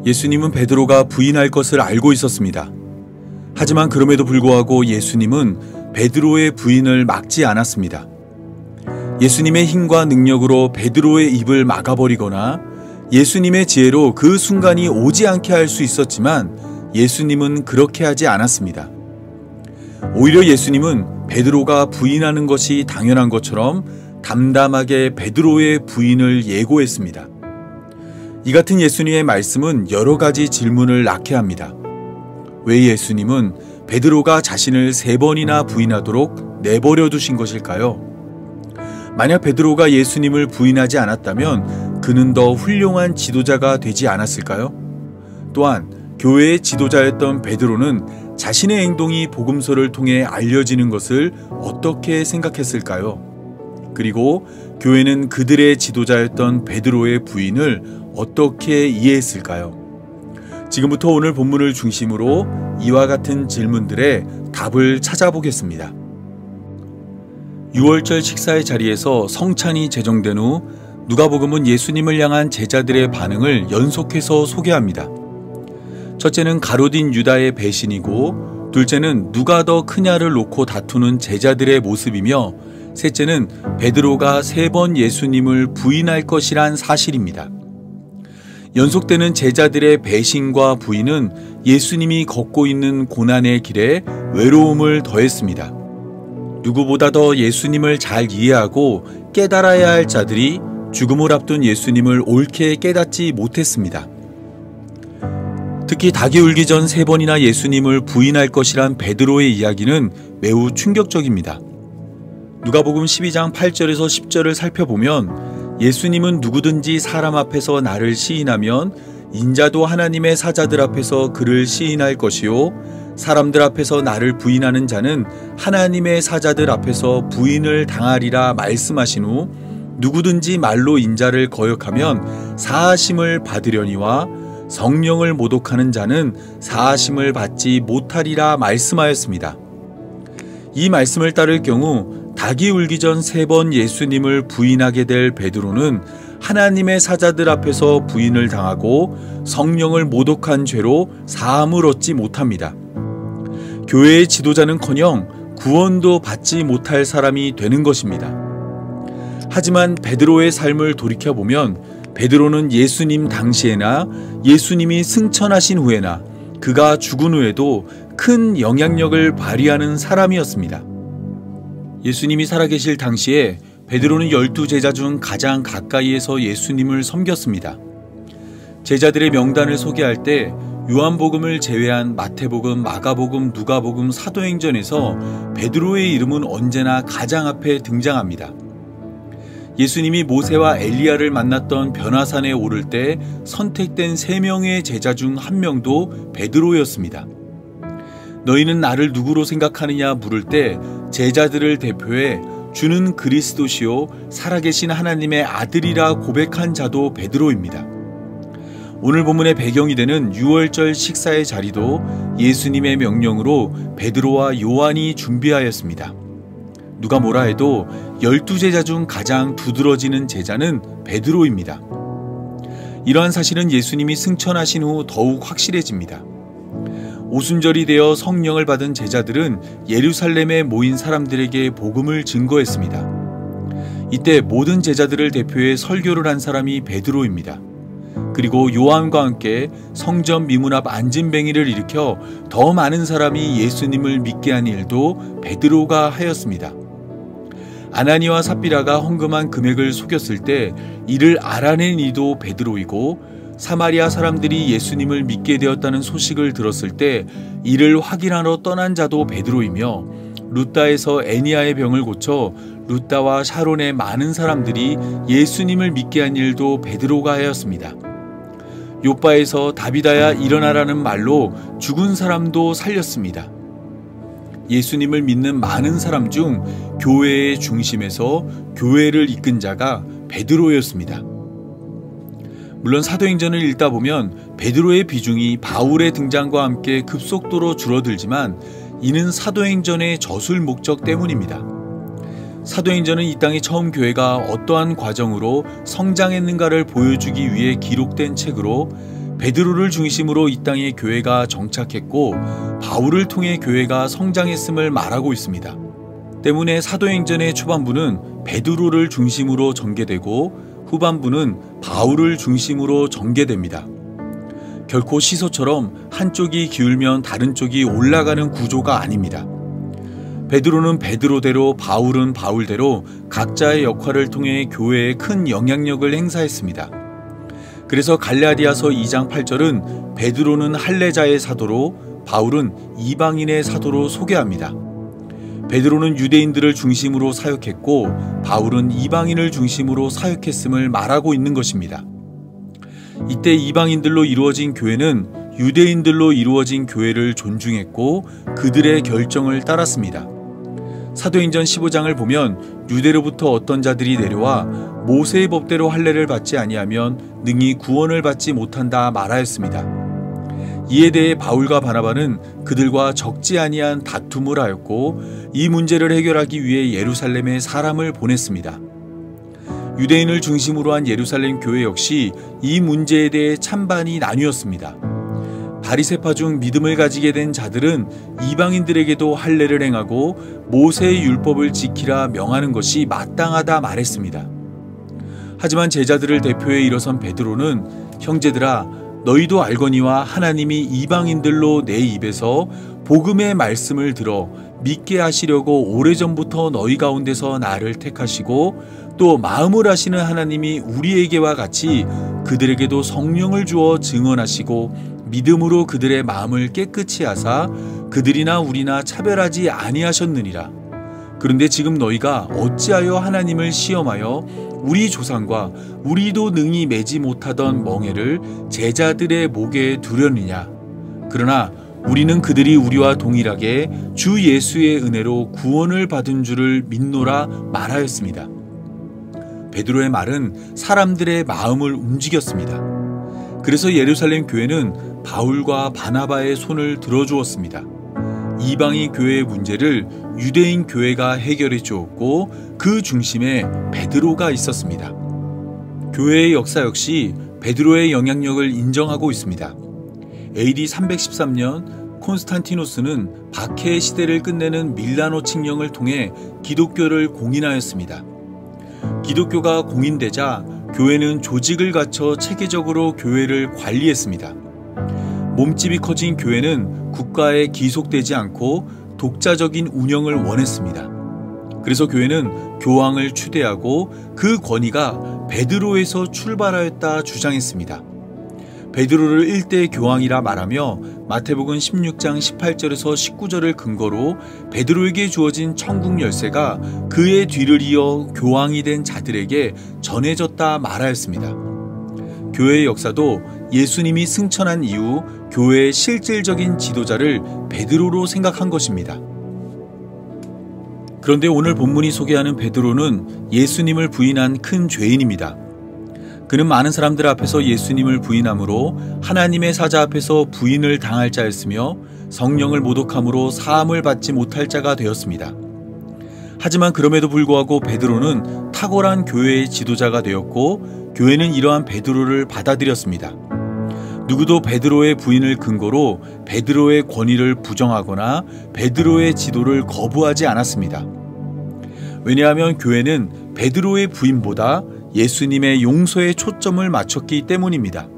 예수님은 베드로가 부인할 것을 알고 있었습니다. 하지만 그럼에도 불구하고 예수님은 베드로의 부인을 막지 않았습니다. 예수님의 힘과 능력으로 베드로의 입을 막아버리거나 예수님의 지혜로 그 순간이 오지 않게 할 수 있었지만 예수님은 그렇게 하지 않았습니다. 오히려 예수님은 베드로가 부인하는 것이 당연한 것처럼 담담하게 베드로의 부인을 예고했습니다. 이 같은 예수님의 말씀은 여러 가지 질문을 낳게 합니다. 왜 예수님은 베드로가 자신을 3번이나 부인하도록 내버려 두신 것일까요? 만약 베드로가 예수님을 부인하지 않았다면 그는 더 훌륭한 지도자가 되지 않았을까요? 또한 교회의 지도자였던 베드로는 자신의 행동이 복음서를 통해 알려지는 것을 어떻게 생각했을까요? 그리고 교회는 그들의 지도자였던 베드로의 부인을 어떻게 이해했을까요? 지금부터 오늘 본문을 중심으로 이와 같은 질문들의 답을 찾아보겠습니다. 6월절 식사의 자리에서 성찬이 제정된 후 누가복음은 예수님을 향한 제자들의 반응을 연속해서 소개합니다. 첫째는 가롯인 유다의 배신이고, 둘째는 누가 더 크냐를 놓고 다투는 제자들의 모습이며, 셋째는 베드로가 3번 예수님을 부인할 것이란 사실입니다. 연속되는 제자들의 배신과 부인은 예수님이 걷고 있는 고난의 길에 외로움을 더했습니다. 누구보다 더 예수님을 잘 이해하고 깨달아야 할 자들이 죽음을 앞둔 예수님을 옳게 깨닫지 못했습니다. 특히 닭이 울기 전 3번이나 예수님을 부인할 것이란 베드로의 이야기는 매우 충격적입니다. 누가복음 12장 8절에서 10절을 살펴보면 예수님은 누구든지 사람 앞에서 나를 시인하면 인자도 하나님의 사자들 앞에서 그를 시인할 것이요, 사람들 앞에서 나를 부인하는 자는 하나님의 사자들 앞에서 부인을 당하리라 말씀하신 후 누구든지 말로 인자를 거역하면 사하심을 받으려니와 성령을 모독하는 자는 사하심을 받지 못하리라 말씀하였습니다. 이 말씀을 따를 경우 닭이 울기 전 3번 예수님을 부인하게 될 베드로는 하나님의 사자들 앞에서 부인을 당하고 성령을 모독한 죄로 사함을 얻지 못합니다. 교회의 지도자는커녕 구원도 받지 못할 사람이 되는 것입니다. 하지만 베드로의 삶을 돌이켜보면 베드로는 예수님 당시에나 예수님이 승천하신 후에나 그가 죽은 후에도 큰 영향력을 발휘하는 사람이었습니다. 예수님이 살아계실 당시에 베드로는 12제자 중 가장 가까이에서 예수님을 섬겼습니다. 제자들의 명단을 소개할 때 요한복음을 제외한 마태복음, 마가복음, 누가복음, 사도행전에서 베드로의 이름은 언제나 가장 앞에 등장합니다. 예수님이 모세와 엘리야를 만났던 변화산에 오를 때 선택된 3명의 제자 중 1명도 베드로였습니다. 너희는 나를 누구로 생각하느냐 물을 때 제자들을 대표해 주는 그리스도시요 살아계신 하나님의 아들이라 고백한 자도 베드로입니다. 오늘 본문의 배경이 되는 6월절 식사의 자리도 예수님의 명령으로 베드로와 요한이 준비하였습니다. 누가 뭐라 해도 12제자 중 가장 두드러지는 제자는 베드로입니다. 이러한 사실은 예수님이 승천하신 후 더욱 확실해집니다. 오순절이 되어 성령을 받은 제자들은 예루살렘에 모인 사람들에게 복음을 증거했습니다. 이때 모든 제자들을 대표해 설교를 한 사람이 베드로입니다. 그리고 요한과 함께 성전 미문 앞 안진뱅이를 일으켜 더 많은 사람이 예수님을 믿게 한 일도 베드로가 하였습니다. 아나니와 삽비라가 헌금한 금액을 속였을 때 이를 알아낸 이도 베드로이고, 사마리아 사람들이 예수님을 믿게 되었다는 소식을 들었을 때 이를 확인하러 떠난 자도 베드로이며, 루다에서 애니아의 병을 고쳐 루다와 샤론의 많은 사람들이 예수님을 믿게 한 일도 베드로가 하였습니다. 요바에서 다비다야 일어나라는 말로 죽은 사람도 살렸습니다. 예수님을 믿는 많은 사람 중 교회의 중심에서 교회를 이끈 자가 베드로였습니다. 물론 사도행전을 읽다 보면 베드로의 비중이 바울의 등장과 함께 급속도로 줄어들지만 이는 사도행전의 저술 목적 때문입니다. 사도행전은 이 땅의 처음 교회가 어떠한 과정으로 성장했는가를 보여주기 위해 기록된 책으로 베드로를 중심으로 이 땅에 교회가 정착했고 바울을 통해 교회가 성장했음을 말하고 있습니다. 때문에 사도행전의 초반부는 베드로를 중심으로 전개되고 후반부는 바울을 중심으로 전개됩니다. 결코 시소처럼 한쪽이 기울면 다른 쪽이 올라가는 구조가 아닙니다. 베드로는 베드로대로 바울은 바울대로 각자의 역할을 통해 교회에 큰 영향력을 행사했습니다. 그래서 갈라디아서 2장 8절은 베드로는 할례자의 사도로 바울은 이방인의 사도로 소개합니다. 베드로는 유대인들을 중심으로 사역했고 바울은 이방인을 중심으로 사역했음을 말하고 있는 것입니다. 이때 이방인들로 이루어진 교회는 유대인들로 이루어진 교회를 존중했고 그들의 결정을 따랐습니다. 사도행전 15장을 보면 유대로부터 어떤 자들이 내려와 모세의 법대로 할례를 받지 아니하면 능히 구원을 받지 못한다 말하였습니다. 이에 대해 바울과 바나바는 그들과 적지 아니한 다툼을 하였고 이 문제를 해결하기 위해 예루살렘에 사람을 보냈습니다. 유대인을 중심으로 한 예루살렘 교회 역시 이 문제에 대해 찬반이 나뉘었습니다. 바리새파 중 믿음을 가지게 된 자들은 이방인들에게도 할례를 행하고 모세의 율법을 지키라 명하는 것이 마땅하다 말했습니다. 하지만 제자들을 대표해 일어선 베드로는 형제들아 너희도 알거니와 하나님이 이방인들로 내 입에서 복음의 말씀을 들어 믿게 하시려고 오래전부터 너희 가운데서 나를 택하시고 또 마음을 아시는 하나님이 우리에게와 같이 그들에게도 성령을 주어 증언하시고 믿음으로 그들의 마음을 깨끗이 하사 그들이나 우리나 차별하지 아니하셨느니라. 그런데 지금 너희가 어찌하여 하나님을 시험하여 우리 조상과 우리도 능히 매지 못하던 멍에를 제자들의 목에 두려느냐. 그러나 우리는 그들이 우리와 동일하게 주 예수의 은혜로 구원을 받은 줄을 믿노라 말하였습니다. 베드로의 말은 사람들의 마음을 움직였습니다. 그래서 예루살렘 교회는 바울과 바나바의 손을 들어주었습니다. 이방인 교회의 문제를 유대인 교회가 해결해 주었고 그 중심에 베드로가 있었습니다. 교회의 역사 역시 베드로의 영향력을 인정하고 있습니다. AD 313년 콘스탄티누스는 박해의 시대를 끝내는 밀라노 칙령을 통해 기독교를 공인하였습니다. 기독교가 공인되자 교회는 조직을 갖춰 체계적으로 교회를 관리했습니다. 몸집이 커진 교회는 국가에 기속되지 않고 독자적인 운영을 원했습니다. 그래서 교회는 교황을 추대하고 그 권위가 베드로에서 출발하였다 주장했습니다. 베드로를 일대 교황이라 말하며 마태복음 16장 18절에서 19절을 근거로 베드로에게 주어진 천국 열쇠가 그의 뒤를 이어 교황이 된 자들에게 전해졌다 말하였습니다. 교회의 역사도 예수님이 승천한 이후 교회의 실질적인 지도자를 베드로로 생각한 것입니다. 그런데 오늘 본문이 소개하는 베드로는 예수님을 부인한 큰 죄인입니다. 그는 많은 사람들 앞에서 예수님을 부인함으로 하나님의 사자 앞에서 부인을 당할 자였으며 성령을 모독함으로 사함을 받지 못할 자가 되었습니다. 하지만 그럼에도 불구하고 베드로는 탁월한 교회의 지도자가 되었고 교회는 이러한 베드로를 받아들였습니다. 누구도 베드로의 부인을 근거로 베드로의 권위를 부정하거나 베드로의 지도를 거부하지 않았습니다. 왜냐하면 교회는 베드로의 부인보다 예수님의 용서에 초점을 맞췄기 때문입니다.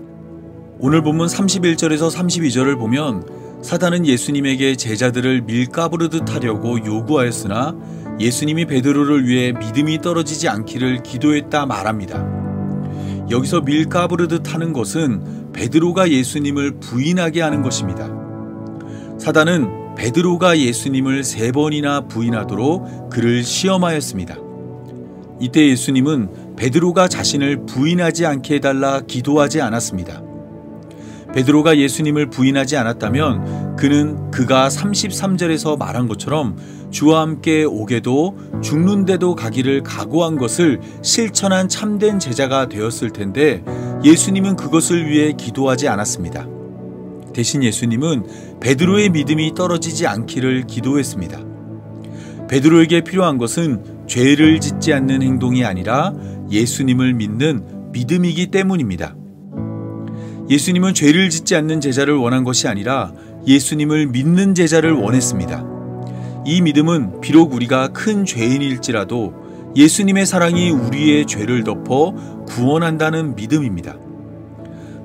오늘 본문 31절에서 32절을 보면 사단은 예수님에게 제자들을 밀가부르듯 하려고 요구하였으나 예수님이 베드로를 위해 믿음이 떨어지지 않기를 기도했다 말합니다. 여기서 밀가부르듯 하는 것은 베드로가 예수님을 부인하게 하는 것입니다. 사단은 베드로가 예수님을 3번이나 부인하도록 그를 시험하였습니다. 이때 예수님은 베드로가 자신을 부인하지 않게 해달라 기도하지 않았습니다. 베드로가 예수님을 부인하지 않았다면 그가 33절에서 말한 것처럼 주와 함께 오게도 죽는데도 가기를 각오한 것을 실천한 참된 제자가 되었을 텐데 예수님은 그것을 위해 기도하지 않았습니다. 대신 예수님은 베드로의 믿음이 떨어지지 않기를 기도했습니다. 베드로에게 필요한 것은 죄를 짓지 않는 행동이 아니라 예수님을 믿는 믿음이기 때문입니다. 예수님은 죄를 짓지 않는 제자를 원한 것이 아니라 예수님을 믿는 제자를 원했습니다. 이 믿음은 비록 우리가 큰 죄인일지라도 예수님의 사랑이 우리의 죄를 덮어 구원한다는 믿음입니다.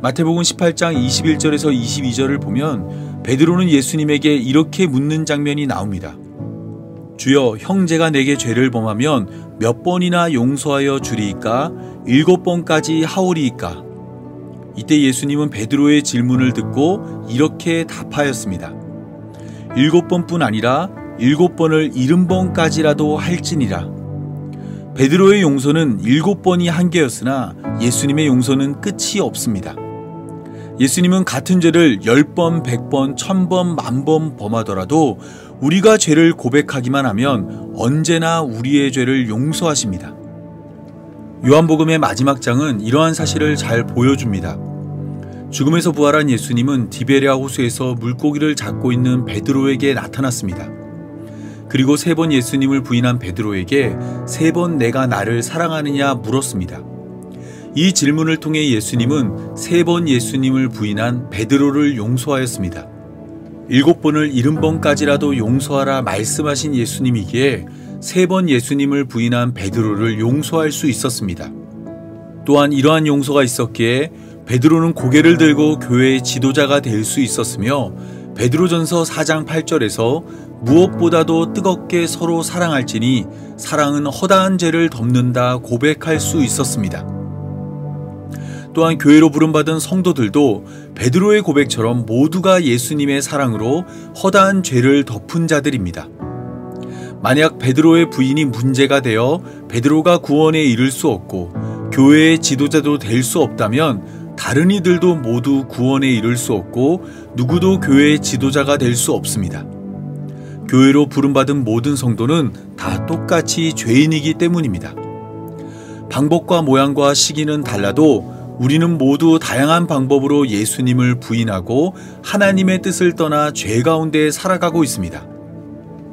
마태복음 18장 21절에서 22절을 보면 베드로는 예수님에게 이렇게 묻는 장면이 나옵니다. 주여, 형제가 내게 죄를 범하면 몇 번이나 용서하여 주리이까? 7번까지 하오리이까? 이때 예수님은 베드로의 질문을 듣고 이렇게 답하였습니다. 7번뿐 아니라 7번을 70번까지라도 할지니라. 베드로의 용서는 7번이 한계였으나 예수님의 용서는 끝이 없습니다. 예수님은 같은 죄를 10번, 100번, 1000번, 10,000번 범하더라도 우리가 죄를 고백하기만 하면 언제나 우리의 죄를 용서하십니다. 요한복음의 마지막 장은 이러한 사실을 잘 보여줍니다. 죽음에서 부활한 예수님은 디베랴 호수에서 물고기를 잡고 있는 베드로에게 나타났습니다. 그리고 3번 예수님을 부인한 베드로에게 3번 내가 나를 사랑하느냐 물었습니다. 이 질문을 통해 예수님은 3번 예수님을 부인한 베드로를 용서하였습니다. 7번을 70번까지라도 용서하라 말씀하신 예수님이기에 3번 예수님을 부인한 베드로를 용서할 수 있었습니다. 또한 이러한 용서가 있었기에 베드로는 고개를 들고 교회의 지도자가 될 수 있었으며 베드로전서 4장 8절에서 무엇보다도 뜨겁게 서로 사랑할지니 사랑은 허다한 죄를 덮는다 고백할 수 있었습니다. 또한 교회로 부름받은 성도들도 베드로의 고백처럼 모두가 예수님의 사랑으로 허다한 죄를 덮은 자들입니다. 만약 베드로의 부인이 문제가 되어 베드로가 구원에 이를 수 없고 교회의 지도자도 될 수 없다면 다른 이들도 모두 구원에 이를 수 없고 누구도 교회의 지도자가 될 수 없습니다. 교회로 부름받은 모든 성도는 다 똑같이 죄인이기 때문입니다. 방법과 모양과 시기는 달라도 우리는 모두 다양한 방법으로 예수님을 부인하고 하나님의 뜻을 떠나 죄 가운데 살아가고 있습니다.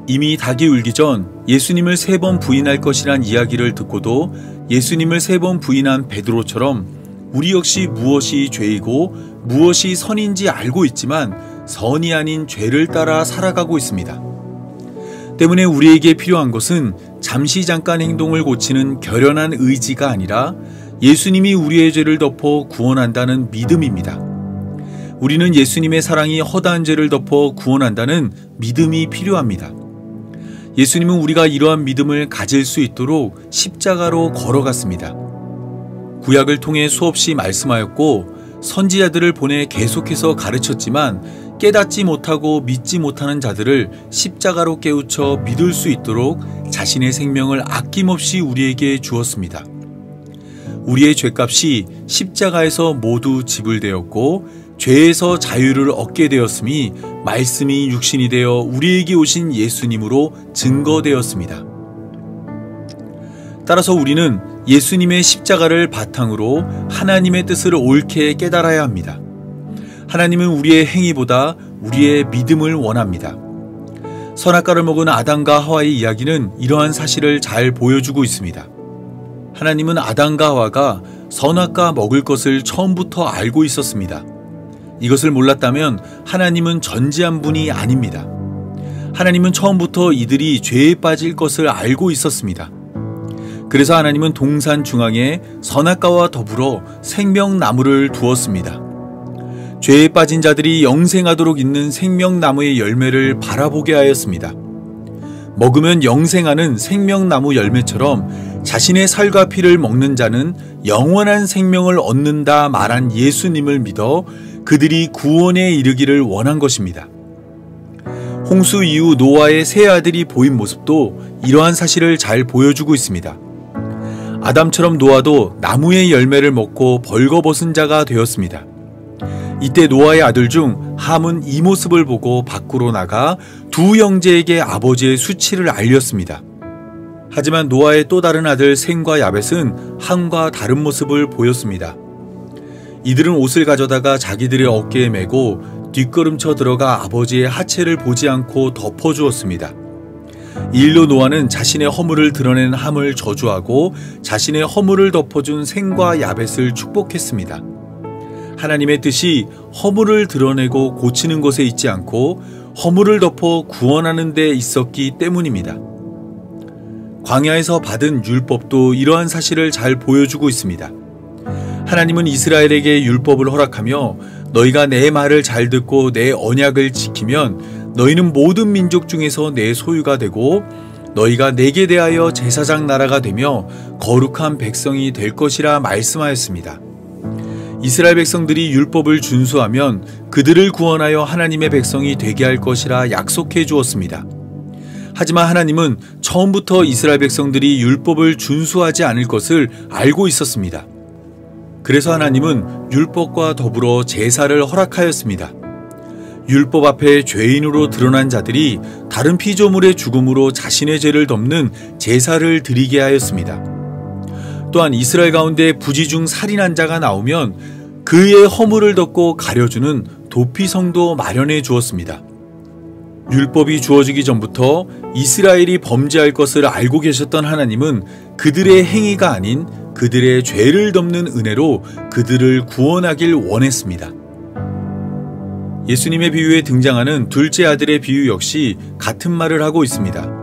이미 닭이 울기 전 예수님을 3번 부인할 것이란 이야기를 듣고도 예수님을 3번 부인한 베드로처럼 우리 역시 무엇이 죄이고 무엇이 선인지 알고 있지만 선이 아닌 죄를 따라 살아가고 있습니다. 때문에 우리에게 필요한 것은 잠시 잠깐 행동을 고치는 결연한 의지가 아니라 예수님이 우리의 죄를 덮어 구원한다는 믿음입니다. 우리는 예수님의 사랑이 허다한 죄를 덮어 구원한다는 믿음이 필요합니다. 예수님은 우리가 이러한 믿음을 가질 수 있도록 십자가로 걸어갔습니다. 구약을 통해 수없이 말씀하였고 선지자들을 보내 계속해서 가르쳤지만 깨닫지 못하고 믿지 못하는 자들을 십자가로 깨우쳐 믿을 수 있도록 자신의 생명을 아낌없이 우리에게 주었습니다. 우리의 죄값이 십자가에서 모두 지불되었고 죄에서 자유를 얻게 되었음이 말씀이 육신이 되어 우리에게 오신 예수님으로 증거되었습니다. 따라서 우리는 예수님의 십자가를 바탕으로 하나님의 뜻을 옳게 깨달아야 합니다. 하나님은 우리의 행위보다 우리의 믿음을 원합니다. 선악과를 먹은 아담과 하와의 이야기는 이러한 사실을 잘 보여주고 있습니다. 하나님은 아담과 하와가 선악과 먹을 것을 처음부터 알고 있었습니다. 이것을 몰랐다면 하나님은 전지한 분이 아닙니다. 하나님은 처음부터 이들이 죄에 빠질 것을 알고 있었습니다. 그래서 하나님은 동산 중앙에 선악과와 더불어 생명나무를 두었습니다. 죄에 빠진 자들이 영생하도록 있는 생명나무의 열매를 바라보게 하였습니다. 먹으면 영생하는 생명나무 열매처럼 자신의 살과 피를 먹는 자는 영원한 생명을 얻는다 말한 예수님을 믿어 그들이 구원에 이르기를 원한 것입니다. 홍수 이후 노아의 세 아들이 보인 모습도 이러한 사실을 잘 보여주고 있습니다. 아담처럼 노아도 나무의 열매를 먹고 벌거벗은 자가 되었습니다. 이때 노아의 아들 중 함은 이 모습을 보고 밖으로 나가 두 형제에게 아버지의 수치를 알렸습니다. 하지만 노아의 또 다른 아들 셈과 야벳은 함과 다른 모습을 보였습니다. 이들은 옷을 가져다가 자기들의 어깨에 메고 뒷걸음쳐 들어가 아버지의 하체를 보지 않고 덮어주었습니다. 이 일로 노아는 자신의 허물을 드러낸 함을 저주하고 자신의 허물을 덮어준 셈과 야벳을 축복했습니다. 하나님의 뜻이 허물을 드러내고 고치는 것에 있지 않고 허물을 덮어 구원하는 데 있었기 때문입니다. 광야에서 받은 율법도 이러한 사실을 잘 보여주고 있습니다. 하나님은 이스라엘에게 율법을 허락하며 너희가 내 말을 잘 듣고 내 언약을 지키면 너희는 모든 민족 중에서 내 소유가 되고 너희가 내게 대하여 제사장 나라가 되며 거룩한 백성이 될 것이라 말씀하였습니다. 이스라엘 백성들이 율법을 준수하면 그들을 구원하여 하나님의 백성이 되게 할 것이라 약속해 주었습니다. 하지만 하나님은 처음부터 이스라엘 백성들이 율법을 준수하지 않을 것을 알고 있었습니다. 그래서 하나님은 율법과 더불어 제사를 허락하였습니다. 율법 앞에 죄인으로 드러난 자들이 다른 피조물의 죽음으로 자신의 죄를 덮는 제사를 드리게 하였습니다. 또한 이스라엘 가운데 부지 중 살인한 자가 나오면 그의 허물을 덮고 가려주는 도피성도 마련해 주었습니다. 율법이 주어지기 전부터 이스라엘이 범죄할 것을 알고 계셨던 하나님은 그들의 행위가 아닌 그들의 죄를 덮는 은혜로 그들을 구원하길 원했습니다. 예수님의 비유에 등장하는 둘째 아들의 비유 역시 같은 말을 하고 있습니다.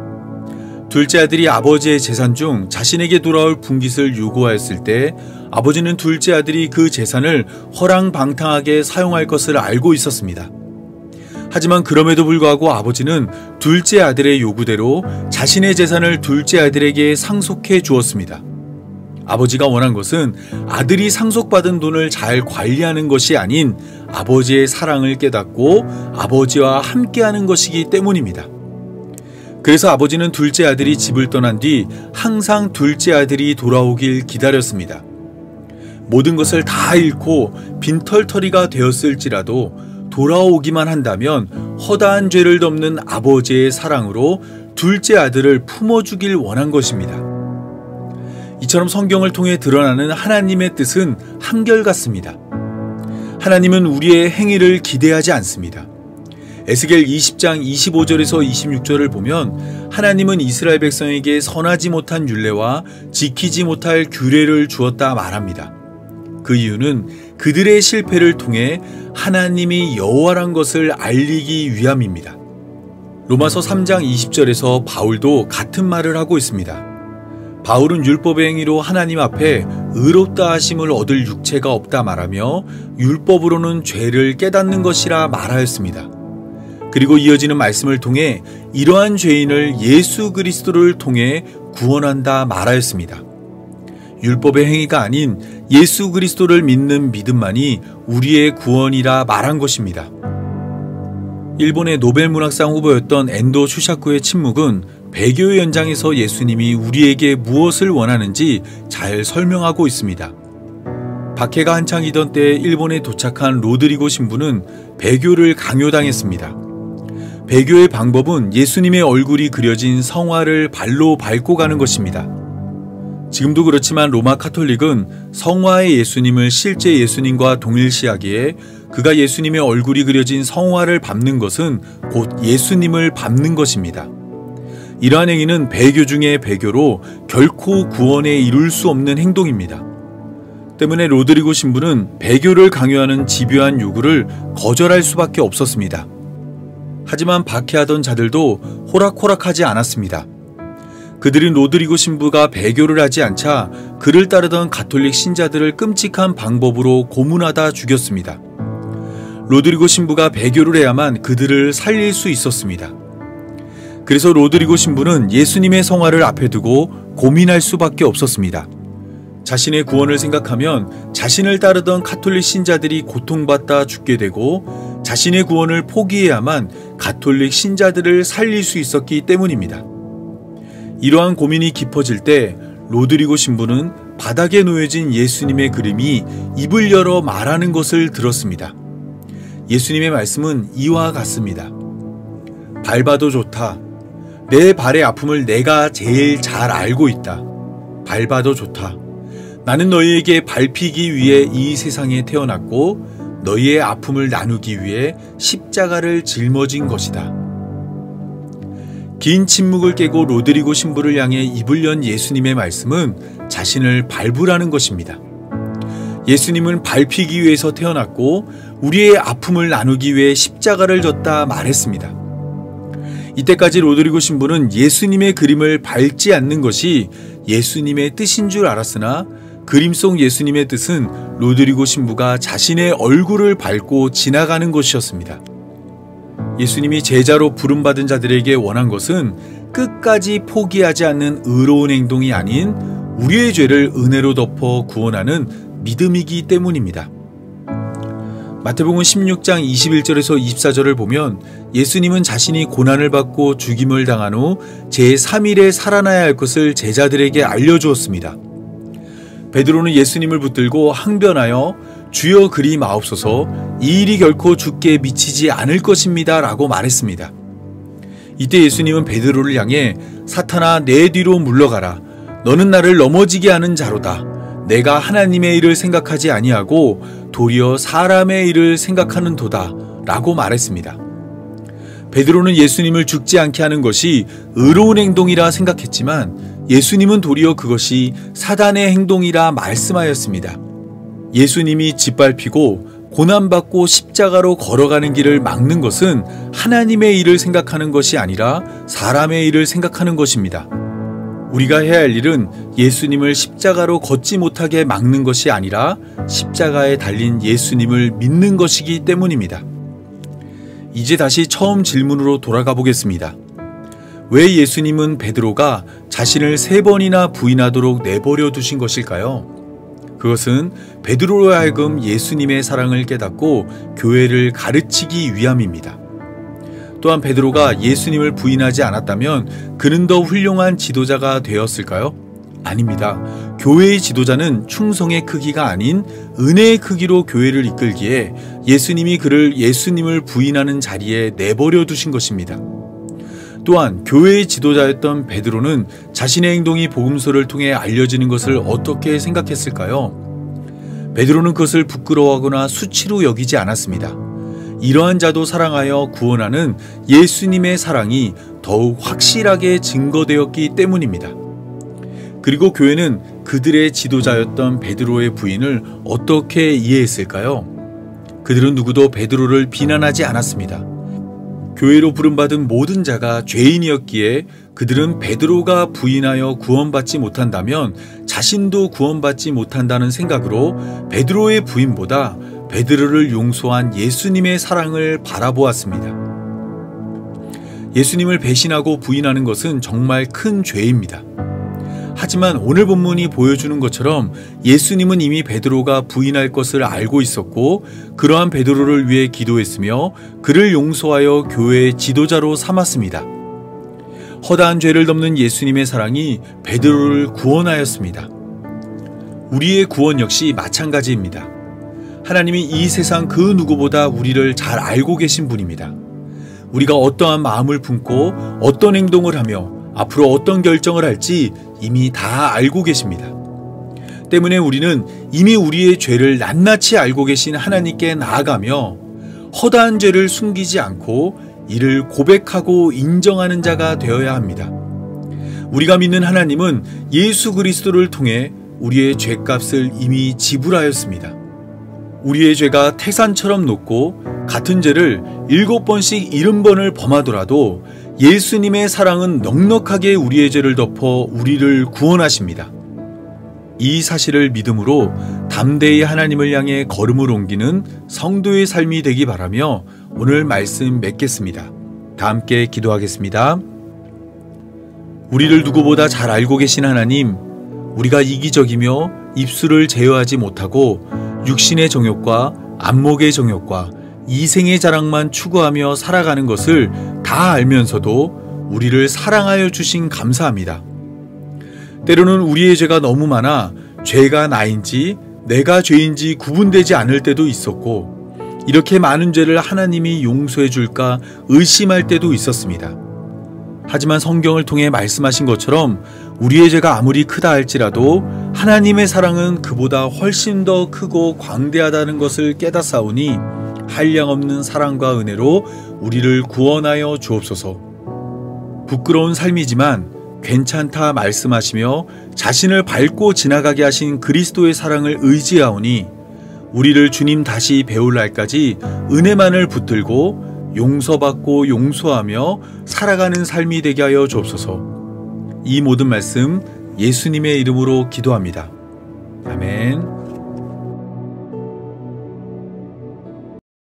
둘째 아들이 아버지의 재산 중 자신에게 돌아올 분깃을 요구하였을 때 아버지는 둘째 아들이 그 재산을 허랑방탕하게 사용할 것을 알고 있었습니다. 하지만 그럼에도 불구하고 아버지는 둘째 아들의 요구대로 자신의 재산을 둘째 아들에게 상속해 주었습니다. 아버지가 원한 것은 아들이 상속받은 돈을 잘 관리하는 것이 아닌 아버지의 사랑을 깨닫고 아버지와 함께하는 것이기 때문입니다. 그래서 아버지는 둘째 아들이 집을 떠난 뒤 항상 둘째 아들이 돌아오길 기다렸습니다. 모든 것을 다 잃고 빈털터리가 되었을지라도 돌아오기만 한다면 허다한 죄를 덮는 아버지의 사랑으로 둘째 아들을 품어주길 원한 것입니다. 이처럼 성경을 통해 드러나는 하나님의 뜻은 한결같습니다. 하나님은 우리의 행위를 기대하지 않습니다. 에스겔 20장 25절에서 26절을 보면 하나님은 이스라엘 백성에게 선하지 못한 율례와 지키지 못할 규례를 주었다 말합니다. 그 이유는 그들의 실패를 통해 하나님이 여호와란 것을 알리기 위함입니다. 로마서 3장 20절에서 바울도 같은 말을 하고 있습니다. 바울은 율법의 행위로 하나님 앞에 의롭다 하심을 얻을 육체가 없다 말하며 율법으로는 죄를 깨닫는 것이라 말하였습니다. 그리고 이어지는 말씀을 통해 이러한 죄인을 예수 그리스도를 통해 구원한다 말하였습니다. 율법의 행위가 아닌 예수 그리스도를 믿는 믿음만이 우리의 구원이라 말한 것입니다. 일본의 노벨문학상 후보였던 엔도 슈샤쿠의 침묵은 배교의 연장에서 예수님이 우리에게 무엇을 원하는지 잘 설명하고 있습니다. 박해가 한창이던 때에 일본에 도착한 로드리고 신부는 배교를 강요당했습니다. 배교의 방법은 예수님의 얼굴이 그려진 성화를 발로 밟고 가는 것입니다. 지금도 그렇지만 로마 카톨릭은 성화의 예수님을 실제 예수님과 동일시하기에 그가 예수님의 얼굴이 그려진 성화를 밟는 것은 곧 예수님을 밟는 것입니다. 이러한 행위는 배교 중의 배교로 결코 구원에 이룰 수 없는 행동입니다. 때문에 로드리고 신부는 배교를 강요하는 집요한 요구를 거절할 수밖에 없었습니다. 하지만 박해하던 자들도 호락호락하지 않았습니다. 그들은 로드리고 신부가 배교를 하지 않자 그를 따르던 가톨릭 신자들을 끔찍한 방법으로 고문하다 죽였습니다. 로드리고 신부가 배교를 해야만 그들을 살릴 수 있었습니다. 그래서 로드리고 신부는 예수님의 성화를 앞에 두고 고민할 수밖에 없었습니다. 자신의 구원을 생각하면 자신을 따르던 가톨릭 신자들이 고통받다 죽게 되고 자신의 구원을 포기해야만 가톨릭 신자들을 살릴 수 있었기 때문입니다. 이러한 고민이 깊어질 때 로드리고 신부는 바닥에 놓여진 예수님의 그림이 입을 열어 말하는 것을 들었습니다. 예수님의 말씀은 이와 같습니다. 밟아도 좋다. 내 발의 아픔을 내가 제일 잘 알고 있다. 밟아도 좋다. 나는 너희에게 밟히기 위해 이 세상에 태어났고 너희의 아픔을 나누기 위해 십자가를 짊어진 것이다. 긴 침묵을 깨고 로드리고 신부를 향해 입을 연 예수님의 말씀은 자신을 밟으라는 것입니다. 예수님은 밟히기 위해서 태어났고 우리의 아픔을 나누기 위해 십자가를 졌다 말했습니다. 이때까지 로드리고 신부는 예수님의 그림을 밟지 않는 것이 예수님의 뜻인 줄 알았으나 그림 속 예수님의 뜻은 로드리고 신부가 자신의 얼굴을 밟고 지나가는 것이었습니다. 예수님이 제자로 부름받은 자들에게 원한 것은 끝까지 포기하지 않는 의로운 행동이 아닌 우리의 죄를 은혜로 덮어 구원하는 믿음이기 때문입니다. 마태복음 16장 21절에서 24절을 보면 예수님은 자신이 고난을 받고 죽임을 당한 후 제3일에 살아나야 할 것을 제자들에게 알려주었습니다. 베드로는 예수님을 붙들고 항변하여 주여 그리 마옵소서, 이 일이 결코 주께 미치지 않을 것입니다 라고 말했습니다. 이때 예수님은 베드로를 향해 사탄아 내 뒤로 물러가라, 너는 나를 넘어지게 하는 자로다. 내가 하나님의 일을 생각하지 아니하고 도리어 사람의 일을 생각하는 도다 라고 말했습니다. 베드로는 예수님을 죽지 않게 하는 것이 의로운 행동이라 생각했지만 예수님은 도리어 그것이 사단의 행동이라 말씀하였습니다. 예수님이 짓밟히고 고난받고 십자가로 걸어가는 길을 막는 것은 하나님의 일을 생각하는 것이 아니라 사람의 일을 생각하는 것입니다. 우리가 해야 할 일은 예수님을 십자가로 걷지 못하게 막는 것이 아니라 십자가에 달린 예수님을 믿는 것이기 때문입니다. 이제 다시 처음 질문으로 돌아가 보겠습니다. 왜 예수님은 베드로가 자신을 3번이나 부인하도록 내버려 두신 것일까요? 그것은 베드로로 하여금 예수님의 사랑을 깨닫고 교회를 가르치기 위함입니다. 또한 베드로가 예수님을 부인하지 않았다면 그는 더 훌륭한 지도자가 되었을까요? 아닙니다. 교회의 지도자는 충성의 크기가 아닌 은혜의 크기로 교회를 이끌기에 예수님이 그를 예수님을 부인하는 자리에 내버려 두신 것입니다. 또한 교회의 지도자였던 베드로는 자신의 행동이 복음서를 통해 알려지는 것을 어떻게 생각했을까요? 베드로는 그것을 부끄러워하거나 수치로 여기지 않았습니다. 이러한 자도 사랑하여 구원하는 예수님의 사랑이 더욱 확실하게 증거되었기 때문입니다. 그리고 교회는 그들의 지도자였던 베드로의 부인을 어떻게 이해했을까요? 그들은 누구도 베드로를 비난하지 않았습니다. 교회로 부름받은 모든 자가 죄인이었기에 그들은 베드로가 부인하여 구원받지 못한다면 자신도 구원받지 못한다는 생각으로 베드로의 부인보다 베드로를 용서한 예수님의 사랑을 바라보았습니다. 예수님을 배신하고 부인하는 것은 정말 큰 죄입니다. 하지만 오늘 본문이 보여주는 것처럼 예수님은 이미 베드로가 부인할 것을 알고 있었고 그러한 베드로를 위해 기도했으며 그를 용서하여 교회의 지도자로 삼았습니다. 허다한 죄를 덮는 예수님의 사랑이 베드로를 구원하였습니다. 우리의 구원 역시 마찬가지입니다. 하나님이 이 세상 그 누구보다 우리를 잘 알고 계신 분입니다. 우리가 어떠한 마음을 품고 어떤 행동을 하며 앞으로 어떤 결정을 할지 이미 다 알고 계십니다. 때문에 우리는 이미 우리의 죄를 낱낱이 알고 계신 하나님께 나아가며 허다한 죄를 숨기지 않고 이를 고백하고 인정하는 자가 되어야 합니다. 우리가 믿는 하나님은 예수 그리스도를 통해 우리의 죄값을 이미 지불하였습니다. 우리의 죄가 태산처럼 높고 같은 죄를 7번씩 70번을 범하더라도 예수님의 사랑은 넉넉하게 우리의 죄를 덮어 우리를 구원하십니다. 이 사실을 믿음으로 담대히 하나님을 향해 걸음을 옮기는 성도의 삶이 되기 바라며 오늘 말씀 맺겠습니다. 다 함께 기도하겠습니다. 우리를 누구보다 잘 알고 계신 하나님, 우리가 이기적이며 입술을 제어하지 못하고 육신의 정욕과 안목의 정욕과 이생의 자랑만 추구하며 살아가는 것을 다 알면서도 우리를 사랑하여 주신 감사합니다. 때로는 우리의 죄가 너무 많아 죄가 나인지 내가 죄인지 구분되지 않을 때도 있었고 이렇게 많은 죄를 하나님이 용서해 줄까 의심할 때도 있었습니다. 하지만 성경을 통해 말씀하신 것처럼 우리의 죄가 아무리 크다 할지라도 하나님의 사랑은 그보다 훨씬 더 크고 광대하다는 것을 깨닫사오니 한량없는 사랑과 은혜로 우리를 구원하여 주옵소서. 부끄러운 삶이지만 괜찮다 말씀하시며 자신을 밟고 지나가게 하신 그리스도의 사랑을 의지하오니 우리를 주님 다시 배울 날까지 은혜만을 붙들고 용서받고 용서하며 살아가는 삶이 되게 하여 주옵소서. 이 모든 말씀 예수님의 이름으로 기도합니다. 아멘.